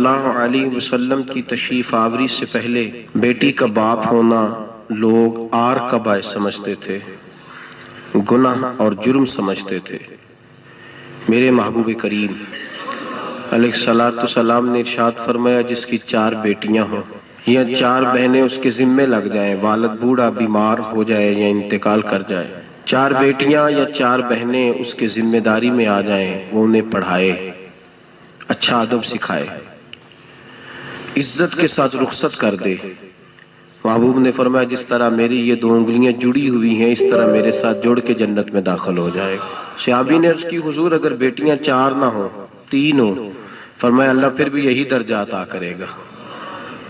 اللہ علیہ وسلم کی تشریف آوری سے پہلے بیٹی کا باپ ہونا لوگ آر کا باعث سمجھتے تھے، گناہ اور جرم سمجھتے تھے۔ میرے محبوب کریم علیہ السلام نے ارشاد فرمایا جس کی 4 بیٹیاں ہوں یا 4 بہنیں اس کے ذمے لگ جائیں، والد بوڑھا بیمار ہو جائے یا انتقال کر جائے، 4 بیٹیاں یا 4 بہنیں اس کے ذمہ داری میں آ جائیں، وہ انہیں پڑھائے، اچھا ادب سکھائے، عزت کے ساتھ رخصت کر دے۔ محبوب نے فرمایا جس طرح میری یہ 2 انگلیاں جڑی ہوئی ہیں اس طرح میرے ساتھ جڑ کے جنت میں داخل ہو جائے گا۔ صحابی نے عرض کی حضور اگر بیٹیاں 4 نہ ہوں 3 ہوں، فرمایا اللہ پھر بھی یہی درجہ عطا کرے گا۔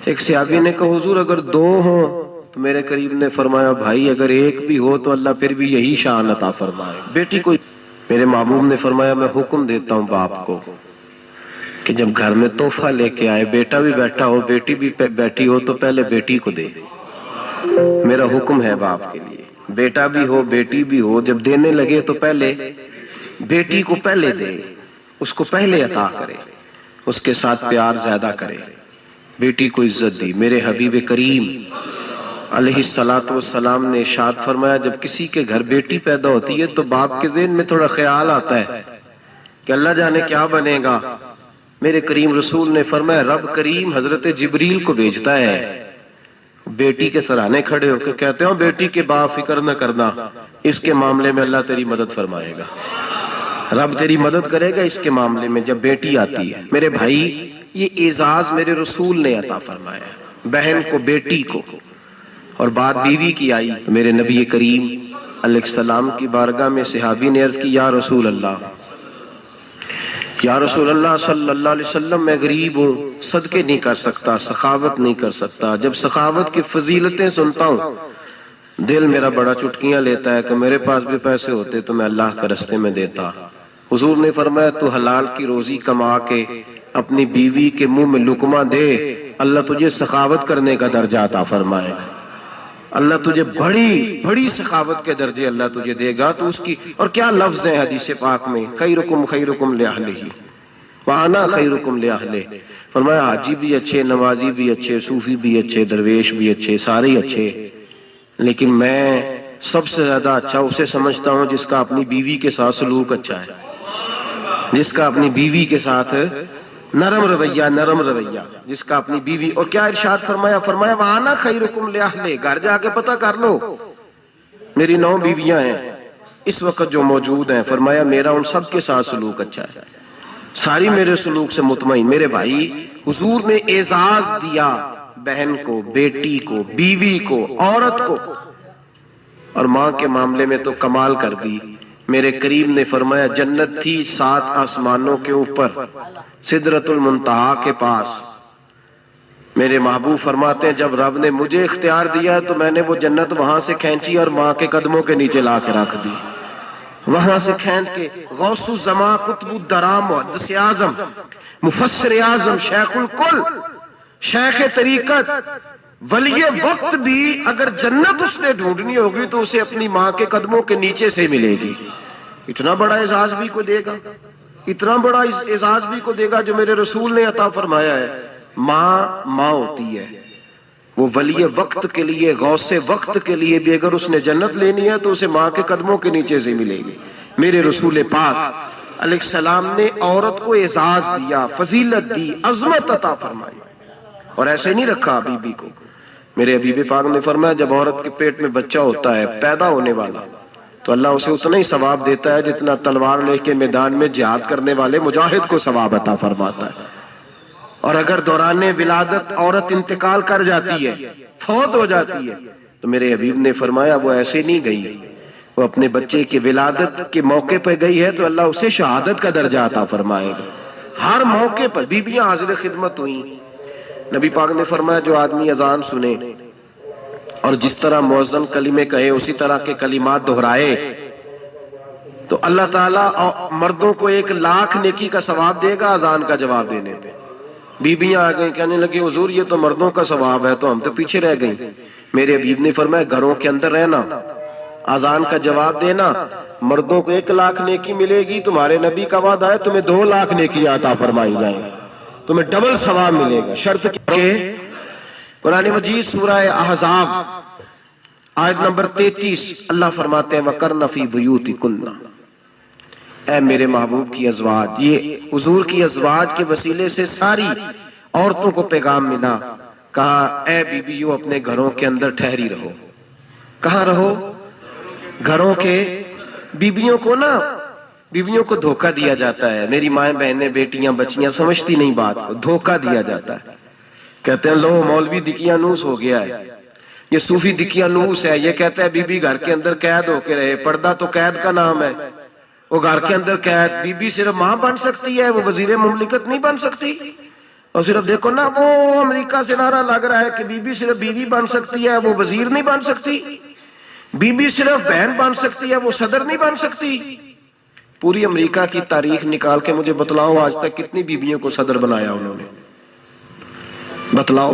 ایک صحابی نے کہا حضور اگر 2 ہوں، تو میرے قریب نے فرمایا بھائی اگر 1 بھی ہو تو اللہ پھر بھی یہی شان عطا فرمائے بیٹی کو۔ میرے محبوب نے فرمایا میں حکم دیتا ہوں باپ کو کہ جب گھر میں تحفہ لے کے آئے، بیٹا بھی بیٹھا ہو بیٹی بھی بیٹھی ہو، تو پہلے بیٹی کو دے۔ میرا حکم ہے باپ کے لیے، بیٹا بھی ہو بیٹی بھی ہو، جب دینے لگے تو پہلے بیٹی کو پہلے دے، اس کو پہلے عطا کرے، اس کے ساتھ پیار زیادہ کرے، بیٹی کو عزت دی۔ میرے حبیب کریم علیہ السلام نے ارشاد فرمایا جب کسی کے گھر بیٹی پیدا ہوتی ہے تو باپ کے ذہن میں تھوڑا خیال آتا ہے کہ اللہ جانے کیا بنے گا۔ میرے کریم رسول نے فرمایا رب کریم حضرت جبریل کو بھیجتا ہے، بیٹی کے سرانے کھڑے ہو کے کہتے ہیں بیٹی کے باپ فکر نہ کرنا، اس کے معاملے میں اللہ تیری مدد فرمائے گا، رب تیری مدد کرے گا اس کے معاملے میں جب بیٹی آتی ہے۔ میرے بھائی یہ اعزاز میرے رسول نے عطا فرمایا، بہن کو بیٹی کو، اور بات بیوی کی آئی تو میرے نبی کریم علیہ السلام کی بارگاہ میں صحابی نے عرض کی یا رسول اللہ صلی اللہ علیہ وسلم میں غریب ہوں، صدقے نہیں کر سکتا، سخاوت نہیں کر سکتا، جب سخاوت کی فضیلتیں سنتا ہوں دل میرا بڑا چٹکیاں لیتا ہے کہ میرے پاس بھی پیسے ہوتے تو میں اللہ کے راستے میں دیتا۔ حضور نے فرمایا تو حلال کی روزی کما کے اپنی بیوی کے منہ میں لقمہ دے، اللہ تجھے سخاوت کرنے کا درجہ عطا فرمائے گا، اللہ تجھے بڑی سخاوت کے درجے اللہ تجھے دے گا۔ تو اس کی اور کیا لفظ ہے حدیث پاک میں، خیرکم لأہلہ وانا خیرکم لأہلہ، فرمایا حاجی بھی اچھے، نمازی بھی اچھے، صوفی بھی اچھے، درویش بھی اچھے، سارے ہی اچھے، لیکن میں سب سے زیادہ اچھا اسے سمجھتا ہوں جس کا اپنی بیوی کے ساتھ سلوک اچھا ہے، جس کا اپنی بیوی کے ساتھ نرم رویہ، جس کا اپنی بیوی۔ اور کیا ارشاد فرمایا وَأَنَا خَيْرُكُمْ لِأَهْلِي، گھر جا کے پتہ کر لو میری 9 بیویاں ہیں اس وقت جو موجود ہیں، فرمایا میرا ان سب کے ساتھ سلوک اچھا ہے، ساری میرے سلوک سے مطمئن۔ میرے بھائی حضور نے اعزاز دیا بہن کو، بیٹی کو، بیوی کو، عورت کو، اور ماں کے معاملے میں تو کمال کر دی۔ میرے کریم نے فرمایا جنت تھی 7 آسمانوں کے اوپر سدرۃ المنتہا کے پاس۔ میرے محبوب فرماتے ہیں جب رب نے مجھے اختیار دیا تو میں نے وہ جنت وہاں سے کھینچی اور ماں کے قدموں کے نیچے لا کے رکھ دی، وہاں سے کھینچ کے غوث الزمان قطب الدرام محدث اعظم مفسر اعظم شیخ الکل شیخ طریقت ولی وقت بھی اگر جنت اس نے ڈھونڈنی ہوگی تو اسے اپنی ماں کے قدموں کے نیچے سے ملے گی۔ اتنا بڑا اعزاز بھی کو دے گا، اتنا بڑا اعزاز بھی کو دے گا جو میرے رسول نے عطا فرمایا ہے۔ ماں ہوتی ہے، وہ ولی وقت کے لیے، غوث وقت کے لیے بھی اگر اس نے جنت لینی ہے تو اسے ماں کے قدموں کے نیچے سے ملے گی۔ میرے رسول پاک علیہ السلام نے عورت کو اعزاز دیا، فضیلت دی، عظمت عطا فرمائی، اور ایسے نہیں رکھا بیوی کو۔ میرے حبیب پاک نے فرمایا جب عورت کے پیٹ میں بچہ ہوتا ہے پیدا ہونے والا تو اللہ اسے اتنا ہی ثواب دیتا ہے جتنا تلوار لے کے میدان میں جہاد کرنے والے مجاہد کو ثواب عطا فرماتا ہے۔ اور اگر دوران ولادت عورت انتقال کر جاتی ہے، فوت ہو جاتی ہے، تو میرے حبیب نے فرمایا وہ ایسے نہیں گئی، وہ اپنے بچے کی ولادت کے موقع پہ گئی ہے تو اللہ اسے شہادت کا درجہ عطا فرمائے گا۔ ہر موقع پر بیویاں حاضر خدمت ہوئیں۔ نبی پاک نے فرمایا جو آدمی اذان سنے اور جس طرح مؤذن کلمے کہے اسی طرح کے کلمات دہرائے تو اللہ تعالیٰ مردوں کو 1,00,000 نیکی کا ثواب دے گا اذان کا جواب دینے پہ۔ بیویاں آ گئیں کہنے لگی حضور یہ تو مردوں کا ثواب ہے، تو ہم تو پیچھے رہ گئیں۔ میرے حبیب نے فرمایا گھروں کے اندر رہنا، اذان کا جواب دینا، مردوں کو 1,00,000 نیکی ملے گی، تمہارے نبی کا وعدہ ہے تمہیں 2,00,000 نیکی عطا فرمائی جائیں۔ تمہیں ڈبل ثواب ملے گا، شرط کہ قرآن مجید سورہ احزاب آیت نمبر 33 اللہ فرماتے ہیں وَقَرْنَ فِي بُيُوتِكُنَّ، اے میرے محبوب کی ازواج، یہ حضور کی ازواج کے وسیلے سے ساری عورتوں کو پیغام ملا، کہا اے بیویوں اپنے گھروں کے اندر ٹھہری رہو۔ کہاں رہو؟ گھروں کے۔ بیویوں کو دھوکہ دیا جاتا ہے، میری مائیں بہنیں بیٹیاں بچیاں سمجھتی نہیں بات کو، دھوکہ دیا جاتا ہے، کہتے ہیں لو مولوی دقیانوس ہو گیا ہے، یہ صوفی دقیانوس ہے، یہ کہتا ہے بی بی گھر کے اندر قید ہو کے رہے، پردہ تو قید کا نام ہے، وہ گھر کے اندر قید، بی بی صرف ماں بن سکتی ہے، وہ وزیر مملکت نہیں بن سکتی۔ اور صرف دیکھو نا وہ امریکہ سے نعرہ لگ رہا ہے کہ بی بی صرف بیوی بن سکتی ہے، وہ وزیر نہیں بن سکتی، بی بی صرف بہن بن سکتی ہے، وہ صدر نہیں بن سکتی۔ پوری امریکہ کی تاریخ نکال کے مجھے بتلاؤ آج تک کتنی بیویوں کو صدر بنایا انہوں نے، بتلاؤ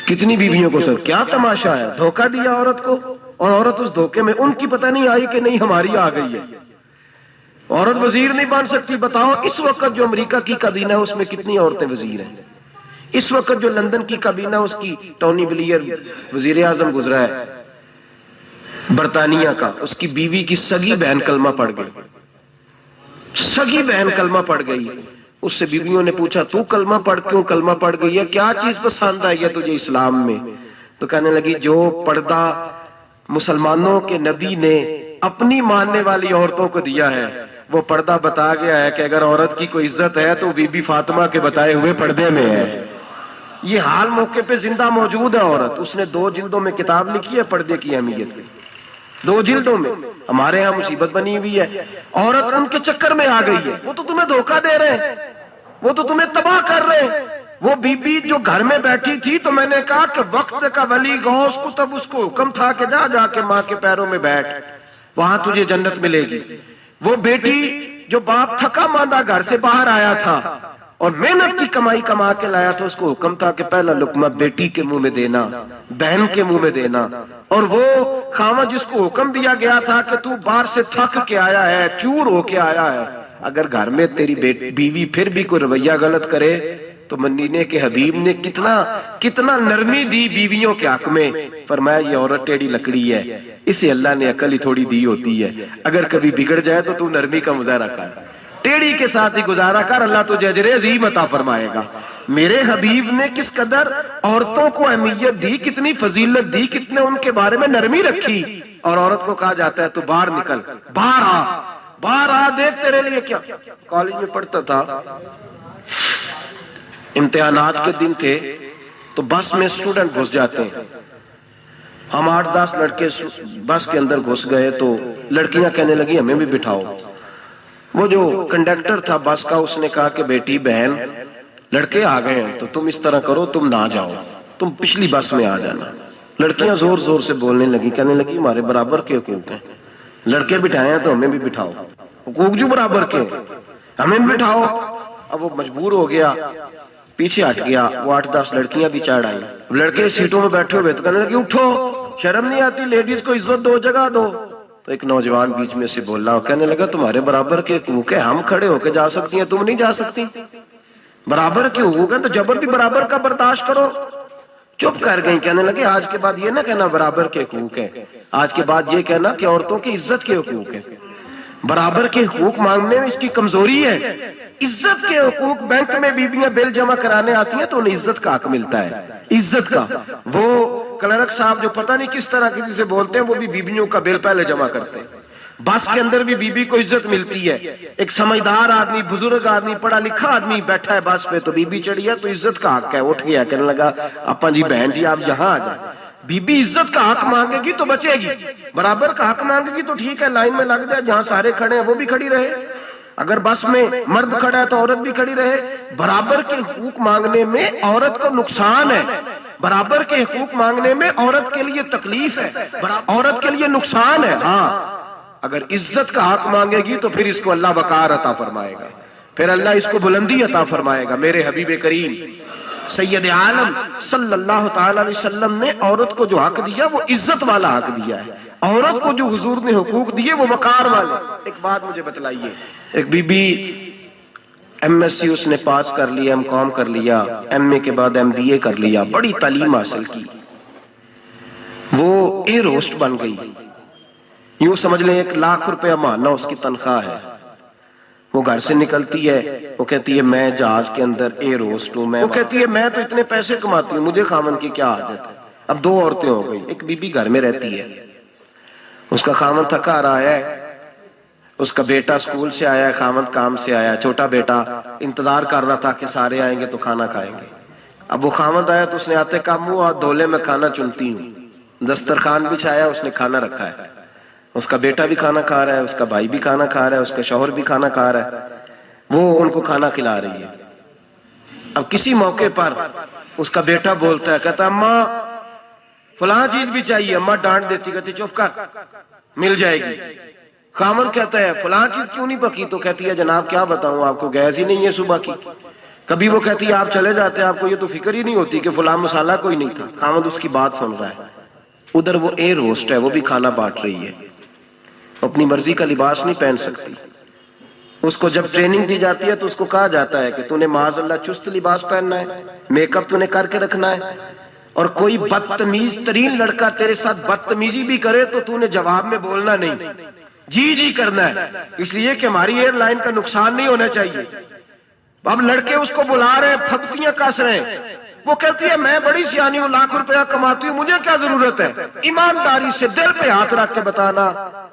کتنی بیویوں کو صدر۔ کیا تماشا ہے، دھوکہ دیا عورت کو، اور عورت اس دھوکے میں ان کی پتہ نہیں آئی کہ نہیں ہماری آ گئی ہے، عورت وزیر نہیں بن سکتی۔ بتاؤ اس وقت جو امریکہ کی کابینہ ہے اس میں کتنی عورتیں وزیر ہیں؟ اس وقت جو لندن کی کابینہ اس کی ٹونی بلیئر وزیر اعظم گزرا ہے برطانیہ کا، اس کی بیوی کی سگی بہن کلمہ پڑھ گئی، سگی بہن کلمہ پڑھ گئی۔ اس سے بیویوں نے پوچھا تو کلمہ پڑھ کیوں کلمہ پڑھ گئی ہے، کیا چیز پسند آئی ہے تجھے اسلام میں؟ تو کہنے لگی جو پردہ مسلمانوں کے نبی نے اپنی ماننے والی عورتوں کو دیا ہے وہ پردہ بتا گیا ہے کہ اگر عورت کی کوئی عزت ہے تو بی بی فاطمہ کے بتائے ہوئے پردے میں ہے۔ یہ حال موقع پہ زندہ موجود ہے عورت، اس نے 2 جلدوں میں کتاب لکھی ہے پردے کی اہمیت پہ، 2 جلدوں میں۔ ہمارے ہاں مصیبت بنی ہوئی ہے، عورت ان کے چکر میں آ گئی ہے، وہ تو تمہیں دھوکہ دے رہے ہیں، وہ تو تمہیں تباہ کر رہے ہیں۔ وہ بی بی جو گھر میں بیٹھی تھی تو میں نے کہا کہ وقت کا ولی غوث کتب اس کو حکم تھا کہ جا کے ماں کے پیروں میں بیٹھ، وہاں تجھے جنت ملے گی۔ وہ بیٹی جو باپ تھکا ماندہ گھر سے باہر آیا تھا اور محنت کی کمائی کما کے لایا تھا، اس کو حکم تھا کہ پہلا لقمہ بیٹی کے منہ میں دینا، بہن کے منہ میں دینا۔ اور وہ خاوند جس کو حکم دیا گیا تھا کہ تو باہر سے تھک کے آیا ہے، چور ہو کے آیا ہے، اگر گھر میں تیری بیوی پھر بھی کوئی رویہ غلط کرے تو مدینے کے حبیب نے کتنا نرمی دی بیویوں کے حق میں، فرمایا یہ عورت ٹیڑھی لکڑی ہے، اسے اللہ نے عقل ہی تھوڑی دی ہوتی ہے، اگر کبھی بگڑ جائے تو نرمی کا مظاہرہ کر، ٹیڑھی کے ساتھ ہی گزارا کر، اللہ تجھے اجر عظیم عطا فرمائے گا۔ میرے حبیب نے کس قدر عورتوں کو اہمیت دی، کتنی فضیلت دی، کتنے ان کے بارے میں نرمی رکھی۔ اور عورت کو کہا جاتا ہے تو باہر نکل، باہر آ دیکھ تیرے لیے کیا۔ کالج میں پڑھتا تھا، امتحانات کے دن تھے تو بس میں اسٹوڈنٹ گھس جاتے ہیں، ہم 8-10 لڑکے بس کے اندر گھس گئے تو لڑکیاں کہنے لگی ہمیں بھی بٹھاؤ۔ وہ جو کنڈکٹر تھا بس کا اس نے کہا کہ بیٹی بہن لڑکے آ گئے ہیں تو تم اس طرح کرو، تم نہ جاؤ، تم پچھلی بس میں آ جانا۔ لڑکیاں زور زور سے بولنے لگی، کہنے لگی ہمارے برابر کے حقوق ہیں، لڑکے بٹھائے ہیں تو ہمیں بھی بٹھاؤ، حقوق جو برابر کے ہمیں بھی بٹھاؤ۔ اب وہ مجبور ہو گیا، پیچھے ہٹ گیا، وہ 8-10 لڑکیاں بھی چڑھ آئیں، لڑکے سیٹوں میں بیٹھے ہوئے تو کہنے لگے اٹھو، شرم نہیں آتی، لیڈیز کو عزت دو، جگہ دو۔ تو ایک نوجوان بیچ میں سے بولا، کہنے لگا تمہارے برابر کے حقوق ہیں، ہم کھڑے ہو کے جا سکتی ہیں، تم نہیں جا سکتی، برابر کے حقوق ہیں تو جبر بھی برابر کا برداشت کرو۔ چپ کر گئیں، کہنے لگے آج کے بعد یہ نہ کہنا برابر کے حقوق ہیں، آج کے بعد یہ کہنا کہ عورتوں کی عزت کے حقوق ہیں۔ برابر کے حقوق مانگنے میں اس کی کمزوری ہے۔ عزت کے حقوق، بینک میں بیویاں بل جمع کرانے آتی ہیں تو انہیں عزت کا حق ملتا ہے، عزت کا۔ وہ کلرک صاحب جو پتہ نہیں کس طرح کسی سے بولتے ہیں وہ بھی بیویوں کا بل پہلے جمع کرتے ہیں۔ بس کے اندر بھی بیوی کو عزت ملتی ہے۔ ایک سمجھدار آدمی، بزرگ آدمی، پڑھا لکھا آدمی بیٹھا ہے بس پہ تو بیوی چڑھی ہے تو عزت کا حق ہے، اٹھ گیا، کہنے لگا اپا جی بہن جی آپ یہاں آ جائیں۔ بیوی عزت کا حق مانگے گی تو بچے گی، برابر کا حق مانگے گی تو ٹھیک ہے، لائن میں لگ جائے، جہاں سارے کھڑے ہیں وہ بھی کھڑی رہے، اگر بس میں مرد کھڑا ہے تو عورت بھی کھڑی رہے۔ برابر کے حقوق مانگنے میں عورت کو نقصان ہے، برابر کے حقوق مانگنے میں عورت کے لیے تکلیف ہے، عورت کے لیے نقصان ہے۔ ہاں اگر عزت کا حق مانگے گی تو پھر اس کو اللہ وقار عطا فرمائے گا، پھر اللہ اس کو بلندی عطا فرمائے گا۔ میرے حبیب کریم سید عالم صلی اللہ تعالی علیہ وسلم نے عورت کو جو حق دیا وہ عزت والا حق دیا ہے، عورت کو جو حضور نے حقوق دیے وہ وقار والے۔ ایک بات مجھے بتلائیے، ایک بی بی MSc اس نے پاس کر لیا, MCom کر لیا, MA کے بعد MBA کر لیا, بڑی تعلیم حاصل کی, وہ ایئر ہوسٹ بن گئی. یوں سمجھ لیں 1 لاکھ روپیہ ماہانہ اس کی تنخواہ ہے. وہ گھر سے نکلتی ہے, وہ کہتی ہے میں جہاز کے اندر ایئر ہوسٹ ہوں. وہ کہتی ہے میں تو اتنے پیسے کماتی ہوں, مجھے خاوند کی کیا عادت ہے. اب 2 عورتیں ہو گئی, ایک بی بی گھر میں رہتی ہے, اس کا خاوند تھکا رہا ہے, اس کا بیٹا اسکول سے آیا ہے, خاوند کام سے آیا, چھوٹا بیٹا انتظار کر رہا تھا کہ سارے آئیں گے تو کھانا کھائیں گے. اب وہ خاوند آیا تو اس نے آتے کہا منہ ہاتھ دھو لے, میں کھانا چنتی ہوں. دسترخوان بچھایا, اس نے کھانا رکھا ہے, اس کا بیٹا بھی کھانا کھا رہا ہے, اس کا بھائی بھی کھانا کھا رہا ہے, اس کا شوہر بھی کھانا کھا رہا ہے, وہ ان کو کھانا کھلا رہی ہے. اب کسی موقع پر اس کا بیٹا بولتا ہے, کہتا اماں فلاں چیز بھی چاہیے. اماں ڈانٹ دیتی, کہتی چپ کر, مل جائے گی. خاوند کہتا ہے فلاں چیز کیوں نہیں پکی؟ تو کہتی ہے جناب کیا بتاؤں آپ کو, گیس ہی نہیں ہے صبح کی. کبھی وہ کہتی ہے آپ چلے جاتے ہیں, آپ کو یہ تو فکر ہی نہیں ہوتی کہ فلاں مسالہ کوئی نہیں تھا. خاوند اس کی بات سن رہا ہے. ادھر وہ ایئر ہوسٹ ہے, وہ بھی کھانا بانٹ رہی ہے, اپنی مرضی کا لباس نہیں پہن سکتی. اس کو جب ٹریننگ دی جاتی ہے تو اس کو کہا جاتا ہے کہ تو نے معاذ اللہ چست لباس پہننا ہے, میک اپ تو نے کر کے رکھنا ہے, اور کوئی بدتمیز ترین لڑکا تیرے ساتھ بدتمیزی بھی کرے تو تو نے جواب میں بولنا نہیں, جی جی کرنا ہے, اس لیے کہ ہماری ایئر لائن کا نقصان نہیں ہونا چاہیے. اب لڑکے اس کو بلا رہے ہیں, پھپتیاں کس رہے ہیں. وہ کہتی ہے میں بڑی سیانی ہوں, لاکھ روپیہ کماتی ہوں, مجھے کیا ضرورت ہے. ایمانداری سے دل پہ ہاتھ رکھ کے بتانا,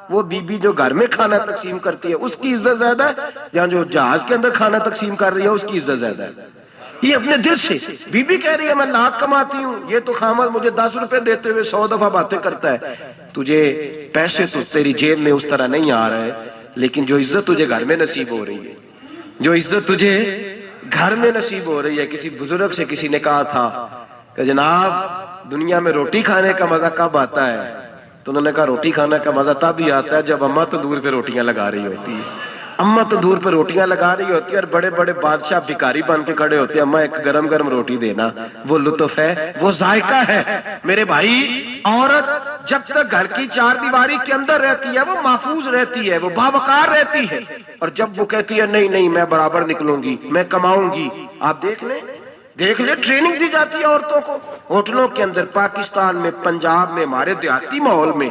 وہ بی بی جو گھر میں کھانا تقسیم کرتی ہے اس کی عزت زیادہ ہے یا جو جہاز کے اندر کھانا تقسیم کر رہی ہے اس کی عزت زیادہ ہے؟ یہ اپنے دل سے بی بی کہہ رہی ہے میں لاکھ کماتی ہوں, یہ تو خامد مجھے 10 روپے دیتے ہوئے 100 دفعہ باتیں کرتا ہے. تجھے پیسے تو تیری جیب میں اس طرح نہیں آ رہے, لیکن جو عزت تجھے گھر میں نصیب ہو رہی ہے, جو عزت تجھے گھر میں نصیب ہو رہی ہے. کسی بزرگ سے کسی نے کہا تھا کہ جناب دنیا میں روٹی کھانے کا مزہ کب آتا ہے؟ تو انہوں نے کہا روٹی کھانے کا مزہ تب ہی آتا ہے جب اماں تندور پہ روٹیاں لگا رہی ہوتی ہے. اماں تندور پہ روٹیاں لگا رہی ہوتی ہے اور بڑے بڑے بادشاہ بھکاری بن کے کھڑے ہوتے ہیں, اماں ایک گرم گرم روٹی دینا. وہ لطف ہے, وہ ذائقہ ہے. میرے بھائی, عورت جب تک گھر کی 4 دیواری کے اندر رہتی ہے وہ محفوظ رہتی ہے, وہ باوقار رہتی ہے. اور جب وہ کہتی ہے نہیں نہیں میں برابر نکلوں گی, میں کماؤں گی, آپ دیکھ لیں ٹریننگ دی جاتی ہے عورتوں کو ہوٹلوں کے اندر, پاکستان میں, پنجاب میں, ہمارے دیہاتی ماحول میں.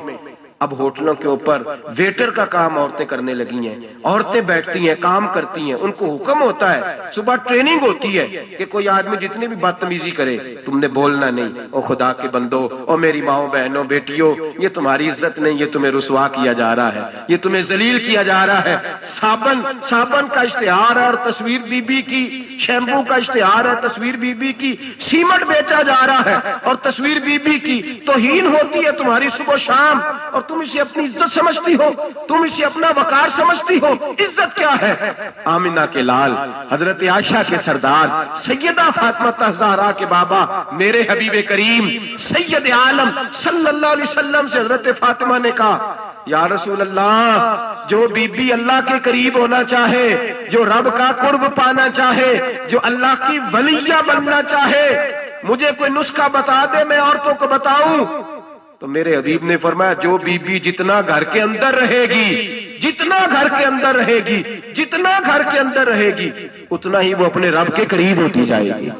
اب ہوٹلوں کے اوپر ویٹر کا کام عورتیں کرنے لگی ہیں, عورتیں بیٹھتی ہیں, کام کرتی ہیں, ان کو حکم ہوتا ہے, صبح ٹریننگ ہوتی ہے کہ کوئی آدمی جتنی بھی بدتمیزی کرے تم نے بولنا نہیں. او خدا کے بندو, او میری ماؤں بہنوں بیٹیوں, یہ تمہاری عزت نہیں, یہ تمہیں رسوا کیا جا رہا ہے, یہ تمہیں ذلیل کیا جا رہا ہے. صابن کا اشتہار ہے اور تصویر بی بی کی, شیمپو کا اشتہار ہے تصویر بی بی کی, سیمنٹ بیچا جا رہا ہے اور تصویر بی بی کی توہین ہوتی ہے تمہاری صبح و شام, اور تم اسے اپنی عزت سمجھتی ہو, تم اسے اپنا وقار سمجھتی ہو. عزت کیا ہے؟ آمنہ کے لال, حضرت عائشہ کے سردار, سیدہ فاطمہ زہرا کے بابا, میرے حبیب کریم سید عالم صلی اللہ علیہ وسلم سے حضرت فاطمہ نے کہا یا رسول اللہ, جو بی بی اللہ کے قریب ہونا چاہے, جو رب کا قرب پانا چاہے, جو اللہ کی ولیہ بننا چاہے, مجھے کوئی نسخہ بتا دے میں عورتوں کو بتاؤں. تو میرے حبیب نے فرمایا جو بی بی جتنا گھر کے اندر رہے گی, جتنا گھر کے اندر رہے گی, جتنا گھر کے اندر رہے گی, اتنا ہی وہ اپنے رب کے قریب ہوتی جائے گی,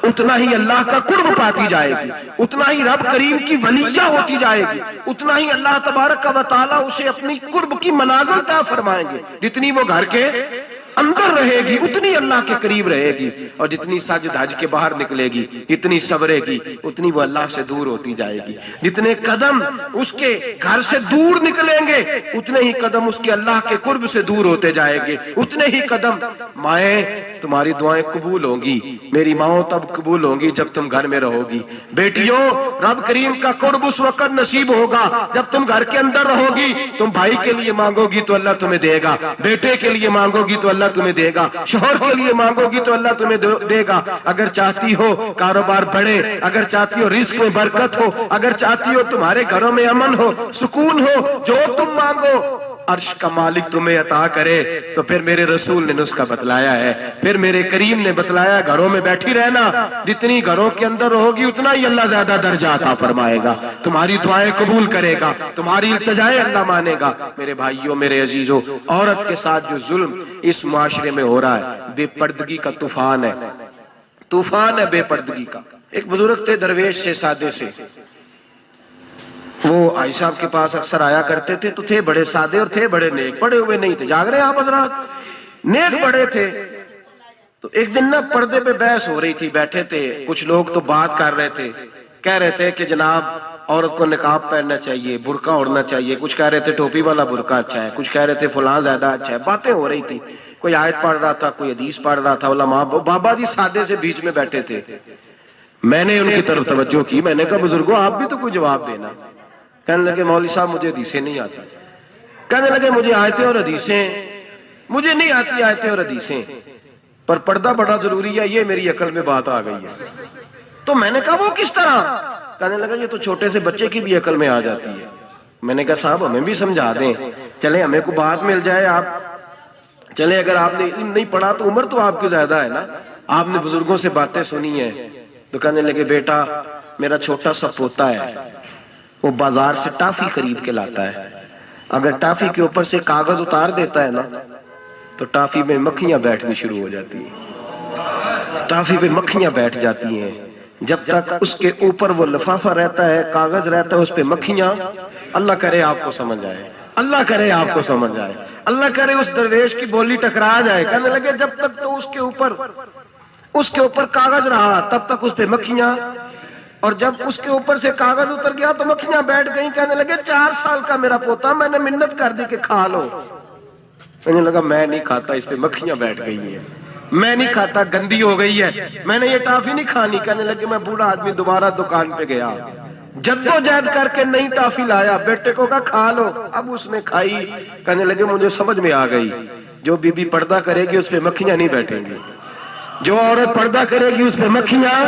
اتنا ہی اللہ کا قرب پاتی جائے گی, اتنا ہی رب کریم کی ولیہ ہوتی جائے گی, اتنا ہی اللہ تبارک و تعالیٰ اسے اپنی قرب کی منازل عطا فرمائیں گے. جتنی وہ گھر کے اندر رہے گی اتنی اللہ کے قریب رہے گی, اور جتنی سج دھج کے باہر نکلے گی, اتنی صبرے گی, اتنی وہ اللہ سے دور ہوتی جائے گی. جتنے قدم اس کے گھر سے دور نکلیں گے اتنے ہی قدم اس کے اللہ کے قرب سے دور ہوتے جائیں گے, اتنے ہی قدم. مائیں تمہاری دعائیں قبول ہوں گی, میری ماؤں تب قبول ہوں گی جب تم گھر میں رہو گی. بیٹیوں, رب کریم کا قرب اس وقت نصیب ہوگا جب تم گھر کے اندر رہو گی. تم بھائی کے لیے مانگو گی تو اللہ تمہیں دے گا, بیٹے کے لیے مانگو گی تو اللہ تمہیں دے گا, شوہر کے لیے مانگو گی تو اللہ تمہیں دے گا. اگر چاہتی ہو کاروبار بڑھے, اگر چاہتی ہو رزق میں برکت ہو, اگر چاہتی ہو تمہارے گھروں میں امن ہو, سکون ہو, جو تم مانگو عرش کا مالک تمہیں عطا کرے تو پھر میرے رسول نے نسخہ بتلایا ہے، پھر میرے کریم نے بتلایا گھروں میں بیٹھی رہنا، جتنی گھروں کے اندر ہوگی اتنا ہی اللہ زیادہ درجہ عطا فرمائے گا، تمہاری دعائیں قبول کرے گا، تمہاری التجائیں اللہ مانے گا۔ میرے بھائیوں، میرے عزیزوں، عورت کے ساتھ جو ظلم اس معاشرے میں ہو رہا ہے، بے پردگی کا طوفان ہے، طوفان ہے بے پردگی کا۔ ایک بزرگ تھے درویش سے، سادے سے، وہ آئی صاحب کے پاس اکثر آیا کرتے تھے، تو تھے بڑے سادے اور تھے بڑے نیک، پڑے ہوئے نہیں تھے، جاگ رہے ہیں آپ حضرات، نیک بڑے تھے۔ تو ایک دن نا پردے پہ بحث ہو رہی تھی، بیٹھے تھے کچھ لوگ تو بات کر رہے تھے، کہہ رہے تھے کہ جناب عورت کو نقاب پہننا چاہیے، برقع اوڑھنا چاہیے، کچھ کہہ رہے تھے ٹوپی والا برقع اچھا ہے، کچھ کہہ رہے تھے فلاں زیادہ اچھا ہے، باتیں ہو رہی تھی، کوئی آیت پڑھ رہا تھا، کوئی حدیث پڑھ رہا تھا، علماء بابا جی سادے سے بیچ میں بیٹھے تھے۔ میں نے ان کی طرف توجہ کی، میں نے کہا بزرگوں آپ بھی تو کوئی جواب دینا۔ کہنے لگے مولوی صاحب مجھے حدیثیں نہیں آتی، کہنے لگے مجھے آیتیں اور حدیثیں مجھے نہیں آتی، آیتیں اور حدیثیں، پر پردہ بڑا ضروری ہے، یہ میری عقل میں بات آ گئی ہے۔ تو میں نے کہا وہ کس طرح؟ کہنے لگا یہ تو چھوٹے سے بچے کی بھی عقل میں آ جاتی ہے۔ میں نے کہا صاحب ہمیں بھی سمجھا دیں، چلے ہمیں کو بات مل جائے، آپ چلے اگر آپ نے علم نہیں پڑھا تو عمر تو آپ کی زیادہ ہے نا، آپ نے بزرگوں سے باتیں سنی ہیں۔ تو کہنے لگے بیٹا میرا چھوٹا سا پوتا ہے، وہ بازار سے ٹافی خرید کے لاتا ہے، اگر ٹافی کے اوپر سے کاغذ اتار دیتا ہے نا تو ٹافی میں مکھیاں بیٹھنی شروع ہو جاتی ہیں، ٹافی پہ مکھیاں بیٹھ جاتی ہیں، جب تک اس کے اوپر وہ لفافہ رہتا ہے، کاغذ رہتا ہے، اس پہ مکھیاں، اللہ کرے آپ کو سمجھ آئے، اللہ کرے آپ کو سمجھ آئے، اللہ کرے اس درویش کی بولی ٹکرا جائے۔ کہنے لگے جب تک تو اس کے اوپر کاغذ رہا تب تک اس پہ مکھیاں، اور جب اس کے اوپر سے کاغذ اتر گیا تو مکھیاں بیٹھ گئیں۔ کہنے لگے 4 سال کا میرا پوتا، میں نے منت کر دی کہ کھا لو، کہنے لگا میں نہیں کھاتا، اس پہ مکھیاں بیٹھ گئی ہیں، میں نہیں کھاتا، گندی ہو گئی ہے، میں نے یہ ٹافی نہیں کھانی۔ کہنے لگے میں بوڑھا آدمی دوبارہ دکان پہ گیا، جدوجہد کر کے نئی ٹافی لایا، بیٹے کو کہا کھا لو، اب اس نے کھائی۔ کہنے لگے مجھے سمجھ میں آ گئی، جو بی بی پردہ کرے گی اس پہ مکھیاں نہیں بیٹھیں گی، جو عورت پردہ کرے گی اس پہ مکھیاں،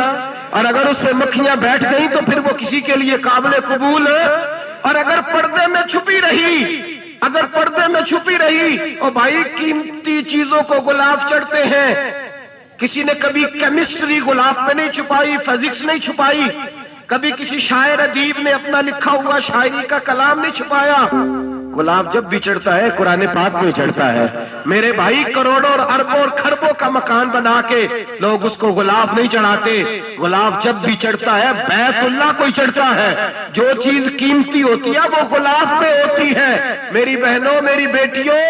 اور اگر اس پہ مکھیاں بیٹھ گئیں تو پھر وہ کسی کے لیے قابل قبول ہے۔ اور اگر پردے میں چھپی رہی اور بھائی قیمتی چیزوں کو غلاف چڑھتے ہیں، کسی نے کبھی کیمسٹری غلاف پہ نہیں چھپائی، فزکس نہیں چھپائی، کبھی کسی شاعر ادیب نے اپنا لکھا ہوا شاعری کا کلام نہیں چھپایا، غلاف جب بھی چڑھتا ہے قرآن پاک میں چڑھتا ہے۔ میرے بھائی کروڑوں اور اربوں اور خربوں کا مکان بنا کے لوگ اس کو غلاف نہیں چڑھاتے، غلاف جب بھی چڑھتا ہے بیت اللہ کو ہی چڑھتا ہے۔ جو چیز قیمتی ہوتی ہے وہ غلاف پہ ہوتی ہے۔ میری بہنوں، میری بیٹیوں،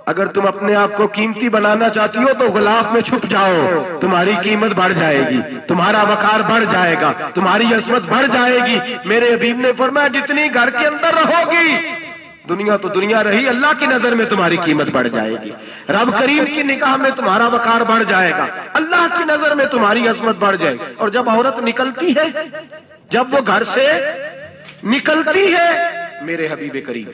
اگر تم اپنے آپ کو قیمتی بنانا چاہتی ہو تو غلاف میں چھپ جاؤ، تمہاری قیمت بڑھ جائے گی، تمہارا وقار بڑھ جائے گا، تمہاری عظمت بڑھ جائے گی۔ میرے حبیب نے فرمایا جتنی گھر کے اندر رہو گی، دنیا تو دنیا رہی، اللہ کی نظر میں تمہاری قیمت بڑھ جائے گی، رب کریم کی نگاہ میں تمہارا وقار بڑھ جائے گا، اللہ کی نظر میں تمہاری عظمت بڑھ جائے گی۔ اور جب عورت نکلتی ہے، جب وہ گھر سے نکلتی ہے، میرے حبیب کریم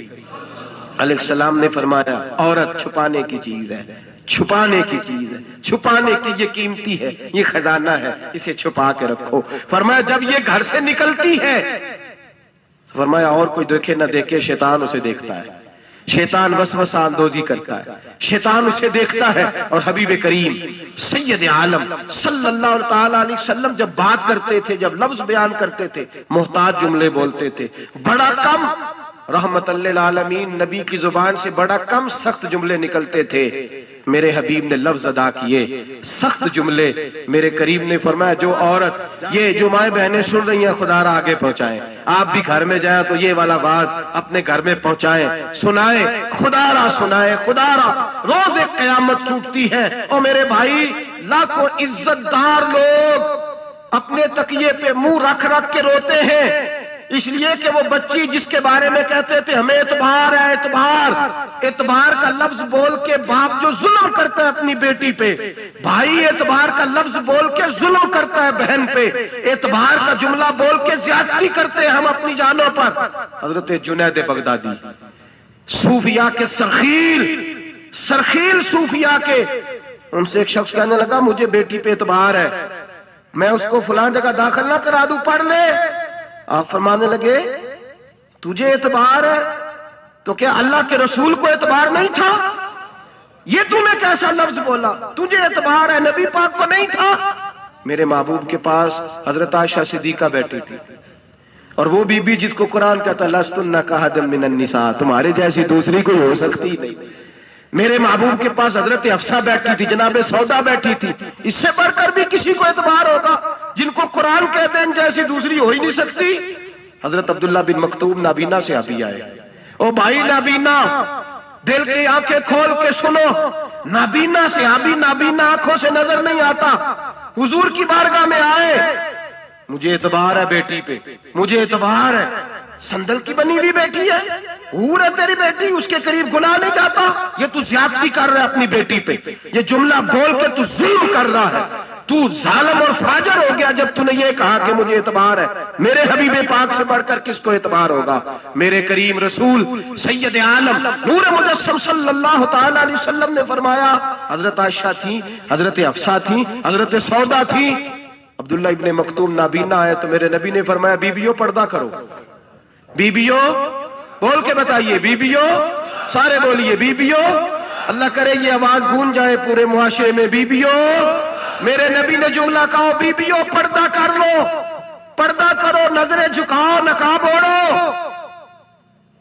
علیہ السلام نے فرمایا عورت چھپانے کی چیز ہے، چھپانے کی چیز ہے، چھپانے کی، یہ قیمتی ہے، یہ خزانہ ہے، اسے چھپا کے رکھو۔ فرمایا جب یہ گھر سے نکلتی ہے، فرمایا اور کوئی دیکھے نہ دیکھے، شیطان اسے دیکھتا ہے، شیطان وسوسہ اندوزی کرتا ہے، شیطان اسے دیکھتا ہے۔ اور حبیب کریم سید عالم صلی اللہ تعالیٰ علیہ وسلم جب بات کرتے تھے، جب لفظ بیان کرتے تھے، محتاج جملے بولتے تھے، بڑا کم، رحمت للعالمین نبی کی زبان سے بڑا کم سخت جملے نکلتے تھے۔ میرے حبیب نے لفظ ادا کیے سخت جملے۔ میرے کریم نے فرمایا جو عورت، یہ جو مائیں بہنیں سن رہی ہیں خدا را آگے پہنچائیں، آپ بھی گھر میں جائیں تو یہ والا باز اپنے گھر میں پہنچائیں، سنائیں، خدا را سنائیں، خدا را۔ روز ایک قیامت ٹوٹتی ہے اور میرے بھائی لاکھوں عزت دار لوگ اپنے تکیے پہ منہ رکھ رکھ کے روتے ہیں، اس لیے کہ وہ بچی جس کے بارے میں کہتے تھے ہمیں اعتبار ہے، اعتبار کا لفظ بول کے باپ جو ظلم کرتا ہے اپنی بیٹی پہ، بھائی اعتبار کا لفظ بول کے ظلم کرتا ہے بہن پہ، اعتبار کا جملہ بول کے زیادتی کرتے ہیں ہم اپنی جانوں پر۔ حضرت جنید بغدادی صوفیاء کے سرخیل صوفیاء کے، ان سے ایک شخص کہنے لگا مجھے بیٹی پہ اعتبار ہے، میں اس کو فلان جگہ داخل نہ کرا دوں، پڑھ لے۔ آپ فرمانے لگے تجھے اعتبار ہے، تو کیا اللہ کے رسول کو اعتبار نہیں تھا؟ یہ تم نے کیسا لفظ بولا؟ تجھے اعتبار ہے، نبی پاک کو نہیں تھا؟ میرے محبوب کے پاس حضرت عائشہ صدیقہ بیٹھی تھی، اور وہ بی بی جس کو قرآن کہتا لستن کاحد من النساء، تمہارے جیسی دوسری کوئی ہو سکتی نہیں۔ میرے محبوب کے پاس حضرت حفصہ بیٹھی تھی، جناب سودا بیٹھی تھی، اس سے بڑھ کر بھی کسی کو اعتبار ہوگا؟ جن کو قرآن کہتے ہیں جیسی دوسری ہو ہی نہیں سکتی۔ حضرت عبداللہ بن مکتوم نابینا سے ابھی آئے، او بھائی نابینا، دل کی آنکھیں کھول کے سنو، نابینا سے ابھی نابینا آنکھوں سے نظر نہیں آتا، حضور کی بارگاہ میں آئے، مجھے اعتبار ہے بیٹی پہ، مجھے اعتبار ہے، سندل کی بنی ہوئی بیٹی ہے، حور ہے تیری بیٹی، اس کے قریب گناہ نہیں جاتا، یہ تو زیادتی کر رہا ہے اپنی بیٹی پہ، یہ جملہ بول کے تو ظلم کر رہا ہے، تو ظالم اور فاجر ہو گیا جب تو نے یہ کہا کہ مجھے اعتبار ہے۔ میرے حبیب پاک سے بڑھ کر کس کو اعتبار ہوگا؟ میرے کریم رسول سید عالم نور مجسم صلی اللہ تعالی علیہ وسلم نے فرمایا، حضرت عائشہ تھی، حضرت حفصہ تھی، حضرت سودا تھی، عبداللہ ابن مکتوم نابینا آئے تو میرے نبی نے فرمایا بیبیوں پردہ کرو، بیبیوں بول کے بتائیے، بیبیوں سارے بولیے، بیبیوں، اللہ کرے یہ آواز گونج جائے پورے معاشرے میں، بیبیوں، میرے نبی نے جملہ کہا بیبیوں پردہ کر لو، پردہ کرو، نظریں جھکاؤ، نقاب اوڑھو۔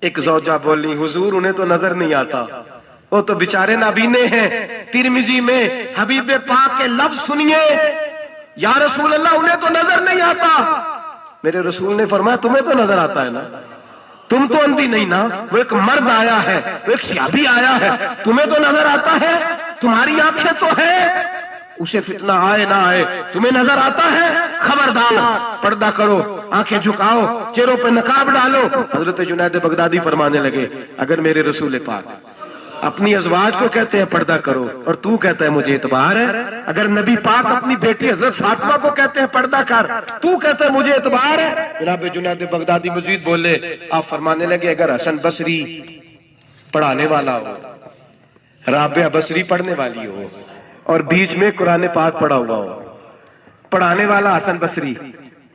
ایک زوجہ بولی حضور انہیں تو نظر نہیں آتا، وہ تو بیچارے نابینے ہیں۔ ترمذی میں حبیب پاک کے لفظ سنیے، یا رسول اللہ انہیں تو نظر نہیں آتا۔ میرے رسول نے فرمایا تمہیں تو نظر آتا ہے نا، تم تو اندھی نہیں نا، وہ ایک مرد آیا ہے، وہ ایک صحابی آیا ہے، تمہیں تو نظر آتا ہے، تمہاری آنکھیں تو ہیں، اسے فتنہ آئے نہ آئے تمہیں نظر آتا ہے، خبردار پردہ کرو، آنکھیں جھکاؤ، چہروں پہ نقاب ڈالو۔ حضرت جنید بغدادی فرمانے لگے اگر میرے رسول پاک اپنی ازواج کو کہتے ہیں پردہ کرو اور تو کہتا ہے مجھے اعتبار ہے، اگر نبی پاک اپنی بیٹی حضرت فاطمہ کو کہتے ہیں پردہ کر، تو کہتا ہے مجھے اعتبار ہے۔ جناب جنید بغدادی مزید بولے، آپ فرمانے لگے اگر حسن بصری پڑھانے والا ہو، رابعہ بصری پڑھنے والی ہو، اور بیچ میں قرآن پاک پڑھا ہوا ہو، پڑھانے والا حسن بصری،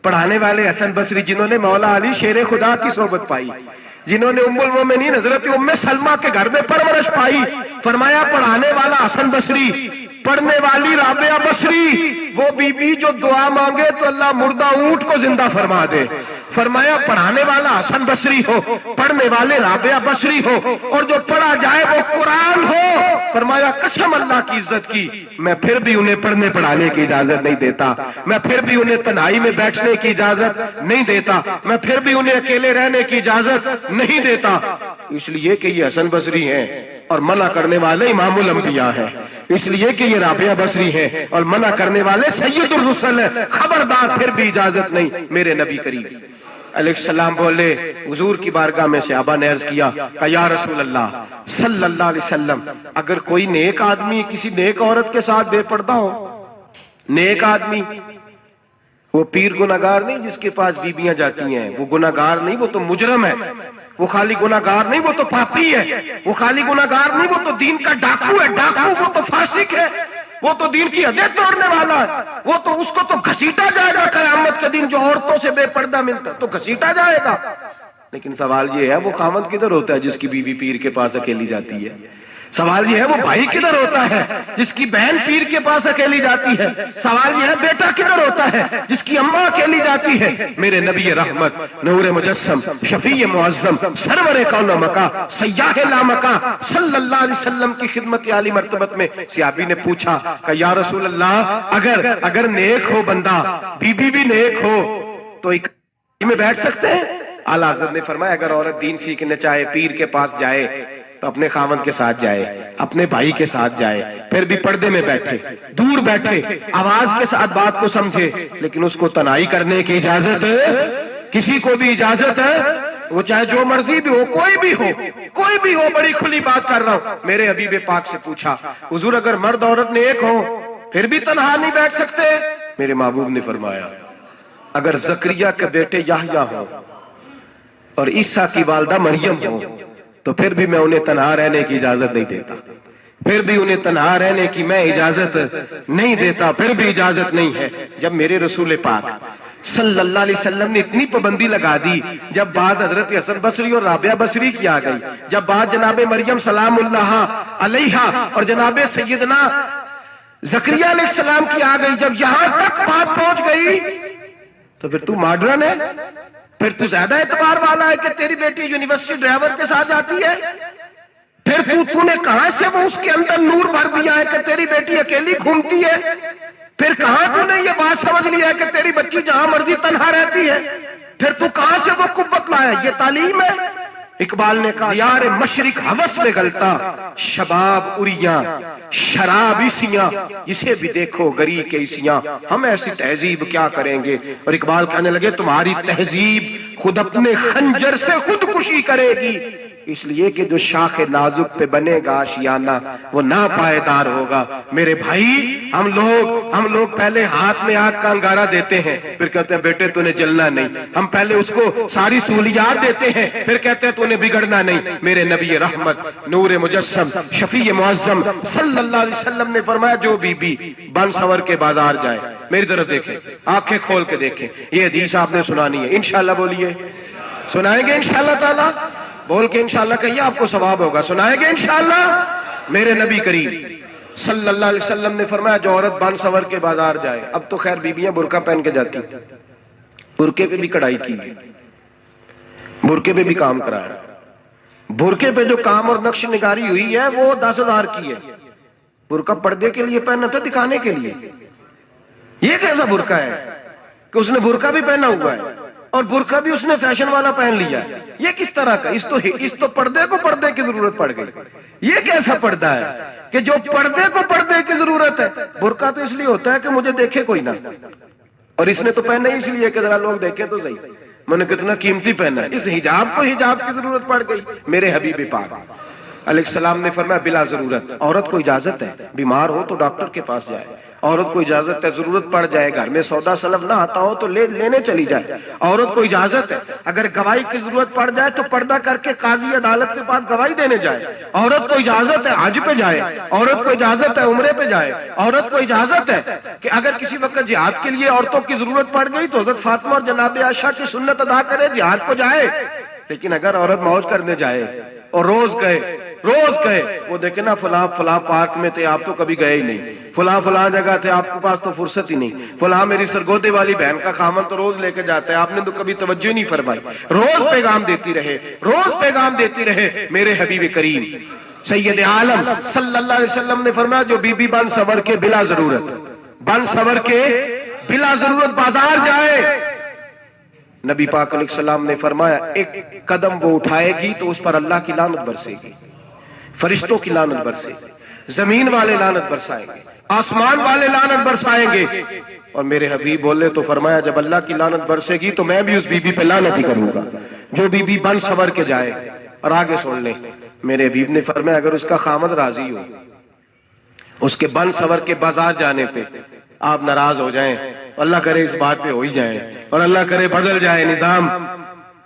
پڑھانے والے حسن بصری جنہوں نے مولا علی شیر خدا کی صحبت پائی، جنہوں نے ام المومنین حضرت ام سلمہ کے گھر میں پرورش پائی، فرمایا پڑھانے والا حسن بصری، پڑھنے والی رابعہ بصری، وہ بی بی جو دعا مانگے تو اللہ مردہ اونٹ کو زندہ فرما دے۔ فرمایا پڑھانے والا حسن بصری ہو، پڑھنے والے رابعہ بصری ہو، اور جو پڑھا جائے وہ قرآن ہو۔ فرمایا قسم اللہ کی عزت کی، میں پھر بھی انہیں پڑھنے پڑھانے کی اجازت نہیں دیتا، میں پھر بھی انہیں تنہائی میں بیٹھنے کی اجازت نہیں دیتا، میں پھر بھی انہیں اکیلے رہنے کی اجازت نہیں دیتا، اس لیے کہ یہ حسن بصری ہیں اور منع کرنے والے امام الانبیاء ہیں، اس لیے کہ یہ رابعہ بصری ہیں اور منع کرنے والے سید الرسل ہیں، خبردار پھر بھی اجازت نہیں۔ میرے نبی کریم علیہ السلام بولے، حضور کی بارگاہ میں صحابہ نے عرض کیا کہ یا رسول اللہ صلی اللہ علیہ وسلم، اگر کوئی نیک آدمی کسی نیک عورت کے ساتھ بے پردہ ہو، نیک آدمی، وہ پیر گناہگار نہیں جس کے پاس بیویاں جاتی ہیں، وہ گناہگار نہیں، وہ تو مجرم ہے، وہ خالی گناہگار نہیں، وہ تو پاپی ہے، وہ خالی گناہگار نہیں، وہ تو دین کا ڈاکو ہے، ڈاکو، وہ تو فاسق ہے، وہ تو دین کی حدیں توڑنے والا ہے، وہ تو اس کو تو گھسیٹا جائے گا قیامت کے دن، جو عورتوں سے بے پردہ ملتا تو گھسیٹا جائے گا۔ لیکن سوال یہ ہے وہ خاوند کدھر ہوتا ہے جس کی بیوی پیر کے پاس اکیلی جاتی ہے؟ سوال یہ ہے وہ بھائی کدھر ہوتا ہے جس کی بہن پیر کے پاس اکیلی جاتی ہے؟ سوال یہ ہے بیٹا کدھر ہوتا ہے جس کی اماں اکیلی جاتی ہے؟ میرے نبی رحمت نور مجسم شفیع معظم سرور کون مکہ سیاح لامکہ صلی اللہ علیہ وسلم کی خدمت عالی مرتبت میں صحابی نے پوچھا کہ یا رسول اللہ اگر نیک ہو بندہ، بی بی بھی نیک ہو تو ایک میں بیٹھ سکتے ہیں؟ اعلیٰ حضرت نے فرمایا اگر عورت دین سیکھنے چاہے پیر کے پاس جائے تو اپنے خاوند کے ساتھ جائے، اپنے بھائی کے ساتھ جائے، پھر بھی پردے میں بیٹھے، دور بیٹھے، آواز کے ساتھ بات کو سمجھے، لیکن اس کو تنہائی کرنے کی اجازت ہے؟ کسی کو بھی اجازت ہے؟ وہ چاہے جو مرضی بھی ہو، کوئی بھی ہو، بڑی کھلی بات کر رہا ہوں۔ میرے حبیب پاک سے پوچھا حضور اگر مرد عورت نیک ہو پھر بھی تنہا نہیں بیٹھ سکتے؟ میرے محبوب نے فرمایا اگر زکریا کے بیٹے یحییٰ ہو اور عیسیٰ کی والدہ مریم ہو تو پھر بھی میں انہیں تنہا رہنے کی اجازت نہیں دیتا، پھر بھی انہیں تنہا رہنے کی میں اجازت نہیں دیتا، پھر بھی اجازت نہیں ہے۔ جب میرے رسول پاک صلی اللہ علیہ وسلم نے اتنی پابندی لگا دی، جب بات حضرت حسن بصری اور رابعہ بصری کی آ گئی، جب بات جناب مریم سلام اللہ علیہا اور جناب سیدنا زکریا علیہ السلام کی آ گئی، جب یہاں تک بات پہنچ گئی تو پھر تو ماڈرن ہے، پھر تو زیادہ اعتبار والا ہے کہ تیری بیٹی یونیورسٹی ڈرائیور کے ساتھ جاتی ہے، پھر تو نے کہاں سے وہ اس کے اندر نور بھر دیا ہے کہ تیری بیٹی اکیلی گھومتی ہے، پھر کہاں تو نے یہ بات سمجھ لیا ہے کہ تیری بچی جہاں مرضی تنہا رہتی ہے، پھر تو کہاں سے وہ قوت لایا؟ یہ تعلیم ہے۔ اقبال نے کہا یار مشرق ہوس میں غلطہ، شباب اریاں شراب اسیاں، اسے بھی دیکھو گری کے اسیاں، ہم ایسی تہذیب کیا کریں گے؟ اور اقبال کہنے لگے تمہاری تہذیب خود اپنے خنجر سے خودکشی کرے گی، اس لیے کہ جو شاخ نازک پہ بنے گا آشیانہ وہ ناپائیدار ہوگا۔ میرے بھائی ہم لوگ پہلے ہاتھ میں آگ کا انگارہ دیتے ہیں، پھر کہتے ہیں بیٹے تو نے جلنا نہیں، ہم پہلے اس کو ساری سہولیات دیتے ہیں، پھر کہتے ہیں تو نے بگڑنا نہیں۔ میرے نبی رحمت نور مجسم شفیع معظم صلی اللہ علیہ وسلم نے فرمایا جو بی بی بن سور کے بازار جائے، میری طرف دیکھیں، آنکھیں کھول کے دیکھیں، یہ حدیث آپ نے سنانی ہے، انشاءاللہ بولیے، سنائیں گے انشاءاللہ تعالی؟ بول کے انشاءاللہ کہیے آپ کو ثواب ہوگا، سنائیں گے انشاءاللہ؟ میرے نبی کریم صلی اللہ علیہ وسلم نے فرمایا جو عورت بن سور کے بازار جائے، اب تو خیر بیویاں برقع پہن کے جاتی، برقعے پہ بھی کڑھائی کی ہے، برقعے پہ بھی کام کرایا، برقعے پہ جو کام اور نقش نگاری ہوئی ہے وہ 10,000 کی ہے۔ برقع پردے کے لیے پہنا تھا، دکھانے کے لیے؟ یہ کیسا برقع ہے کہ اس نے برقع بھی پہنا ہوا ہے اور برقع بھی اس نے فیشن والا پہن لیا ہے؟ یہ کس طرح کا؟ اس تو پردے کو پردے کی ضرورت پڑ گئی۔ یہ کیسا پردہ ہے کہ جو پردے کو پردے کی ضرورت ہے؟ برقع تو اس لیے ہوتا ہے کہ مجھے دیکھے کوئی نہ، اور اس نے تو پہنا ہی اس لیے کہ ذرا لوگ دیکھیں تو صحیح میں نے کتنا قیمتی پہنا ہے۔ اس حجاب کو حجاب کی ضرورت پڑ گئی۔ میرے حبیب پاک علیہ السلام نے فرمایا بلا ضرورت، عورت کو اجازت ہے بیمار ہو تو ڈاکٹر کے پاس جائے، عورت کو اجازت ہے ضرورت پڑ جائے گھر میں سودا سلف نہ آتا ہو تو لینے چلی جائے، عورت کو اجازت ہے اگر گواہی کی ضرورت پڑ جائے تو پردہ کر کے قاضی عدالت کے پاس گواہی دینے جائے، عورت کو اجازت ہے حج پہ جائے، عورت کو اجازت ہے عمرے پہ جائے، عورت کو اجازت ہے کہ اگر کسی وقت جہاد کے لیے عورتوں کی ضرورت پڑ گئی تو حضرت فاطمہ اور جناب عائشہ کی سنت ادا کرے جہاد کو جائے۔ لیکن اگر عورت موج کرنے جائے اور روز گئے وہ دیکھیں نا فلاں پارک میں تھے آپ تو کبھی گئے ہی نہیں، فلاں جگہ تھے آپ کے پاس تو فرصت ہی نہیں، فلاں میری سرگودے والی بہن کا خامن تو روز لے کے جاتا ہے آپ نے تو کبھی توجہ نہیں فرمائی۔ روز پیغام دیتی رہے۔ میرے حبیب کریم سید عالم صلی اللہ علیہ وسلم نے فرمایا جو بی بی بن سور کے بلا ضرورت بازار جائے، نبی پاک علیہ السلام نے فرمایا ایک قدم وہ اٹھائے گی تو اس پر اللہ کی لعنت برسے گی، فرشتوں کی لعنت برسے گی، زمین والے لعنت برسائیں گے، آسمان والے لعنت برسائیں گے۔ اور میرے حبیب بولے تو فرمایا جب اللہ کی لعنت برسے گی تو میں بھی اس بی بی پہ لعنت ہی کروں گا جو بی بی بن سور کے جائے۔ اور آگے سن لیں، میرے حبیب نے فرمایا اگر اس کا خامد راضی ہو اس کے بن سور کے بازار جانے پہ، آپ ناراض ہو جائیں، اللہ کرے اس بات پہ ہو ہی جائیں اور اللہ کرے بدل جائے نظام،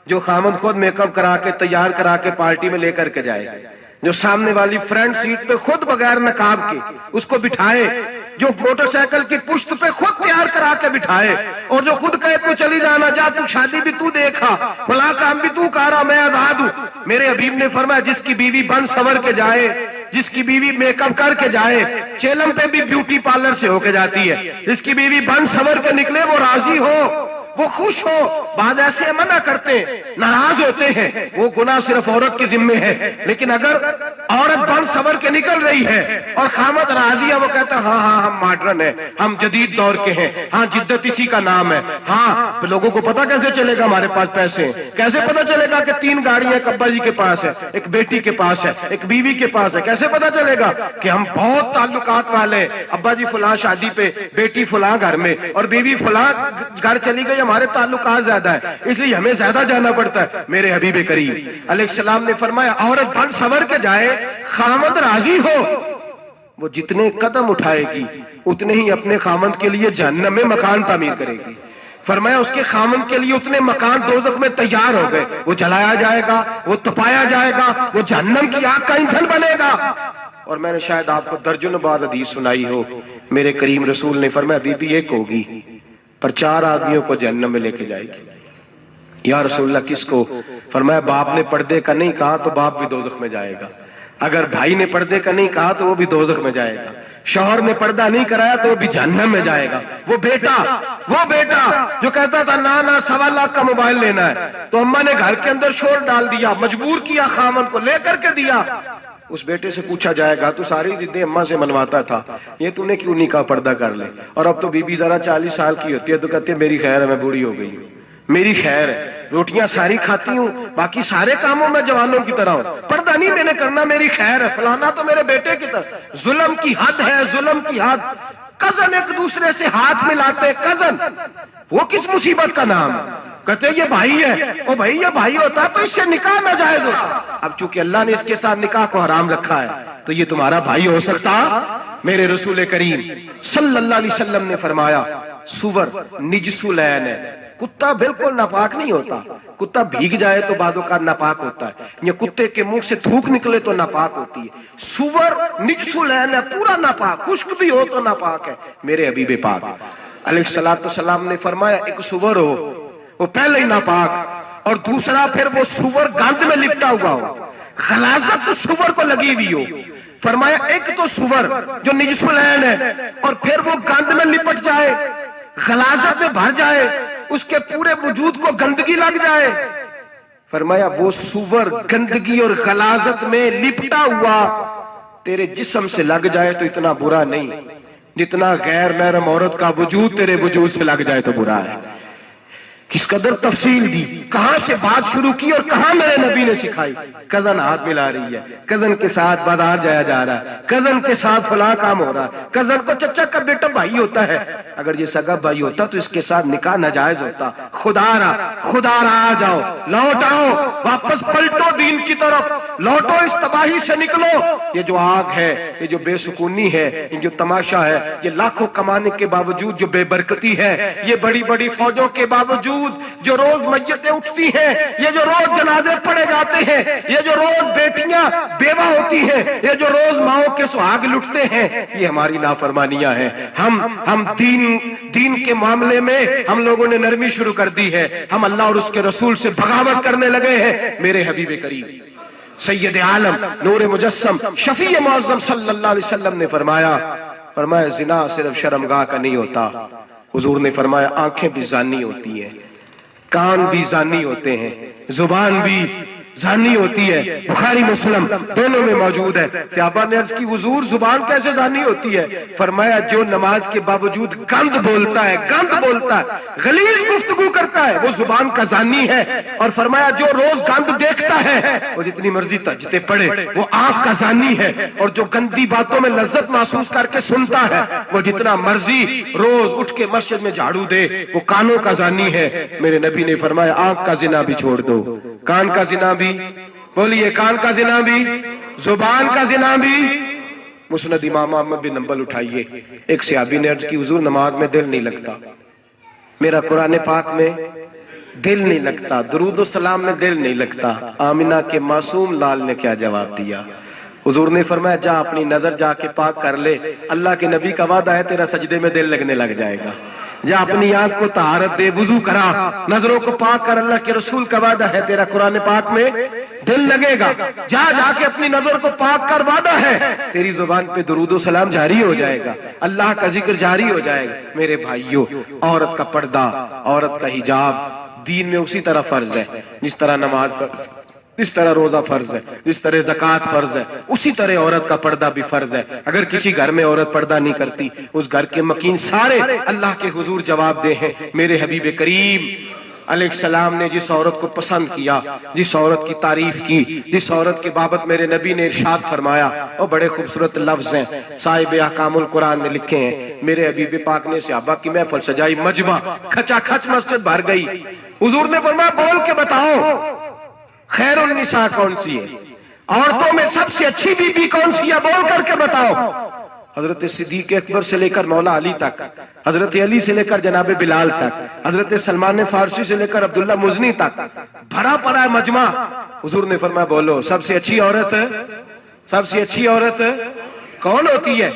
جو خامد خود میک اپ کرا کے تیار کرا کے پارٹی میں لے کر کے جائے، جو سامنے والی فرنٹ سیٹ پہ خود بغیر نقاب کے اس کو بٹھائے، جو موٹر سائیکل کی پشت پہ خود تیار کرا کے بٹھائے، اور جو خود کہے تو چلی جانا جا تو شادی بھی تو دیکھا فلاں کام بھی تو کرا میں آزاد ہوں۔ میرے حبیب نے فرمایا جس کی بیوی بن سور کے جائے، جس کی بیوی میک اپ کر کے جائے، چیلم پہ بھی بیوٹی پارلر سے ہو کے جاتی ہے، جس کی بیوی بن سور کے نکلے وہ راضی ہو، وہ خوش ہو۔ بعض ایسے منع کرتے ہیں، ناراض ہوتے ہیں، وہ گناہ صرف عورت کے ذمے ہے، لیکن اگر عورت بن سور کے نکل رہی ہے اور خامد راضی ہے، وہ کہتا ہے ہاں ہم ماڈرن ہیں، ہم جدید دور کے ہیں، ہاں جدت اسی کا نام ہے، ہاں تو لوگوں کو پتا کیسے چلے گا ہمارے پاس پیسے ہیں، کیسے پتا چلے گا کہ 3 گاڑیاں ایک ابا جی کے پاس ہے، ایک بیٹی کے پاس ہے، ایک بیوی کے پاس ہے، کیسے پتا چلے گا کہ ہم بہت تعلقات والے ہیں، ابا جی فلاں شادی پہ، بیٹی فلاں گھر میں اور بیوی فلاں گھر چلی گئی، ہمارے تعلقات زیادہ ہے اس لیے ہمیں زیادہ جانا پڑتا ہے۔ میرے حبیب کریم علیہ السلام نے فرمایا عورت بن سور کے جائے، خامد راضی ہو، وہ جتنے قدم اٹھائے گی اتنے ہی اپنے خامد کے لیے جہنم میں مکان تعمیر کرے گی۔ فرمایا اس کے خامد کے لیے اتنے مکان دوزخ میں تیار ہو گئے، وہ جلایا جائے گا، وہ تپایا جائے گا، وہ جہنم کی آگ کا ایندھن بنے گا۔ اور میں نے شاید آپ کو درجن بار حدیث سنائی ہو، میرے کریم رسول نے فرمایا بی بی ایک ہوگی پر 4 آدمیوں کو جہنم میں لے کے جائے گی۔ یا رسول اللہ کس کو؟ فرمایا باپ نے پردے کا نہیں کہا تو باپ بھی دوزخ میں جائے گا، اگر بھائی نے پردے کا نہیں کہا تو وہ بھی دوزخ میں جائے گا، شوہر نے پردہ نہیں کرایا تو وہ بھی جہنم میں جائے گا، وہ بیٹا جو کہتا تھا نا 1.25 لاکھ کا موبائل لینا ہے، تو اماں نے گھر کے اندر شور ڈال دیا، مجبور کیا خامن کو، لے کر کے دیا، اس بیٹے سے پوچھا جائے گا تو ساری ضدیں اماں سے منواتا تھا، یہ تو نے کیوں نہیں کہا پردہ کر لے؟ اور اب تو بی بی ذرا 40 سال کی ہوتی ہے تو کہتی ہے میری خیر ہے، میں بوڑھی ہو گئی ہوں، میری خیر ہے، روٹیاں ساری کھاتی ہوں، باقی سارے کاموں میں جوانوں کی طرح ہوں، پردہ نہیں میں نے کرنا، میری خیر ہے، فلانا تو میرے بیٹے کی طرح۔ ظلم کی حد ہے، ظلم کی حد۔ کزن ایک دوسرے سے ہاتھ ملاتے، کزن، وہ کس مصیبت کا نام ہے؟ کہتے یہ بھائی ہے، وہ بھائی یہ بھائی ہوتا تو اس سے نکاح ناجائز ہوتا، اب چونکہ اللہ نے اس کے ساتھ نکاح کو حرام رکھا ہے تو یہ تمہارا بھائی ہو سکتا؟ میرے رسول کریم صلی اللہ علیہ وسلم نے فرمایا سور نجس العین ہے، کتا بالکل ناپاک نہیں ہوتا، کتا بھیگ جائے تو بعد اوقات ناپاک ہوتا ہے، یا کتے کے منہ سے تھوک نکلے تو ناپاک ہوتی ہے، سور نجس العین ہے، پورا ناپاک، خشک بھی ہو تو ناپاک ہے۔ میرے حبیب پاک علیہ السلام نے فرمایا ایک سور ہو وہ پہلے ہی ناپاک، اور دوسرا پھر وہ سور گند میں لپٹا ہوا ہو، غلاظت تو سور کو لگی ہوئی ہو۔ فرمایا ایک تو سور جو نجس العین ہے اور پھر وہ گند میں لپٹ جائے، غلاظت میں بھر جائے، اس کے پورے وجود کو گندگی لگ جائے۔ فرمایا وہ سور گندگی اور غلاظت میں لپٹا ہوا تیرے جسم سے لگ جائے تو اتنا برا نہیں جتنا غیر محرم عورت کا وجود تیرے وجود سے لگ جائے تو برا ہے۔ کس قدر تفصیل دی، کہاں سے بات شروع کی اور کہاں میرے نبی نے سکھائی۔ کزن ہاتھ ملا رہی ہے، کزن کے ساتھ بازار جایا جا رہا ہے، کزن کے ساتھ فلاں کام ہو رہا ہے، کزن کو چچا کا بیٹا بھائی ہوتا ہے، اگر یہ سگا بھائی ہوتا تو اس کے ساتھ نکاح ناجائز ہوتا۔ خدا را آ جاؤ، لوٹ آؤ، واپس پلٹو دین کی طرف، لوٹو اس تباہی سے نکلو۔ یہ جو آگ ہے، یہ جو بے سکونی ہے، یہ جو تماشا ہے، یہ لاکھوں کمانے کے باوجود جو بے برکتی ہے، یہ بڑی بڑی فوجوں کے باوجود جو روز میتیں اٹھتی ہیں، یہ جو روز جنازے پڑے جاتے ہیں، یہ جو روز بیٹیاں بیوہ ہوتی ہیں، یہ جو روز ماؤں کے سہاگ لٹتے ہیں، یہ ہماری نافرمانیاں ہیں۔ ہم دین کے معاملے میں ہم لوگوں نے نرمی شروع کر دی ہے، ہم اللہ اور اس کے رسول سے بغاوت کرنے لگے ہیں۔ میرے حبیب کریم سید عالم نور مجسم شفیع معظم صلی اللہ علیہ وسلم نے فرمایا زنا صرف شرمگاہ کا نہیں ہوتا، حضور نے فرمایا آنکھیں بھی زانی ہوتی ہیں، کان بھی زانی ہوتے ہیں، زبان بھی زانی ہوتی ہے۔ بخاری مسلم دونوں میں موجود ہے۔ صحابہ نے عرض کی حضور زبان کیسے زانی ہوتی ہے؟ فرمایا جو نماز کے باوجود گند بولتا ہے، غلیظ گفتگو کرتا ہے، وہ زبان کا زانی ہے۔ اور فرمایا جو روز گند دیکھتا ہے، وہ جتنی مرضی تہجدیں پڑھے، وہ آنکھ کا زانی ہے۔ اور جو گندی باتوں میں لذت محسوس کر کے سنتا ہے، وہ جتنا مرضی روز اٹھ کے مسجد میں جھاڑو دے، وہ کانوں کا زانی ہے۔ میرے نبی نے فرمایا آنکھ کا زنا بھی چھوڑ دو، کان کا زنا بھی، بولیے کان کا زنا بھی، زبان کا زنا بھی۔ مسند امام احمد بن حنبل اٹھائیے، ایک صحابی نے عرض کی حضور نماز میں دل نہیں لگتا، میرا قرآن پاک میں دل نہیں لگتا، درود و سلام میں دل نہیں لگتا۔ آمنہ کے معصوم لال نے کیا جواب دیا؟ حضور نے فرمایا جا اپنی نظر جا کے پاک کر لے، اللہ کے نبی کا وعدہ ہے تیرا سجدے میں دل لگنے لگ جائے گا۔ جا اپنی آنکھ کو طہارت دے، وضو کرا، نظروں کو پاک کر، اللہ کے رسول کا وعدہ ہے تیرا قرآن پاک میں دل لگے گا۔ جا کے اپنی نظر کو پاک کر، وعدہ ہے تیری زبان پہ درود و سلام جاری ہو جائے گا، اللہ کا ذکر جاری ہو جائے گا۔ میرے بھائیوں، عورت کا پردہ، عورت کا حجاب دین میں اسی طرح فرض ہے جس طرح نماز فرض ہے، جس طرح روزہ فرض ہے، جس طرح زکوٰۃ فرض ہے، اسی طرح عورت کا پردہ بھی فرض ہے۔ اگر کسی گھر میں عورت پردہ نہیں کرتی، اس گھر کے مکین سارے اللہ کے حضور جواب دے ہیں۔ میرے حبیب کریم علیہ السلام نے جس عورت کو پسند کیا، جس عورت کی تعریف کی، جس عورت کے بابت میرے نبی نے ارشاد فرمایا، وہ بڑے خوبصورت لفظ ہیں، صاحب احکام القرآن نے لکھے ہیں۔ میرے حبیب پاک نے صحابہ کی محفل سجائی، مجمع کھچا کھچ مسجد بھر گئی۔ حضور نے فرمایا بول کے بتاؤ خیر النساء کون سی ہے، عورتوں میں سب سے اچھی بی بی کون سی ہے، بول کر کے بتاؤ۔ حضرت صدیق اکبر سے لے کر مولا علی تک، حضرت علی سے لے کر جناب بلال تک، حضرت سلمان فارسی سے لے کر عبداللہ مزنی تک بھرا پڑا ہے مجمع۔ حضور نے فرمایا بولو سب سے اچھی عورت، سب سے اچھی عورت کون ہوتی ہے؟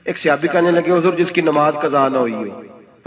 ایک صحابی کہنے لگے حضور جس کی نماز قضا نہ ہوئی ہو۔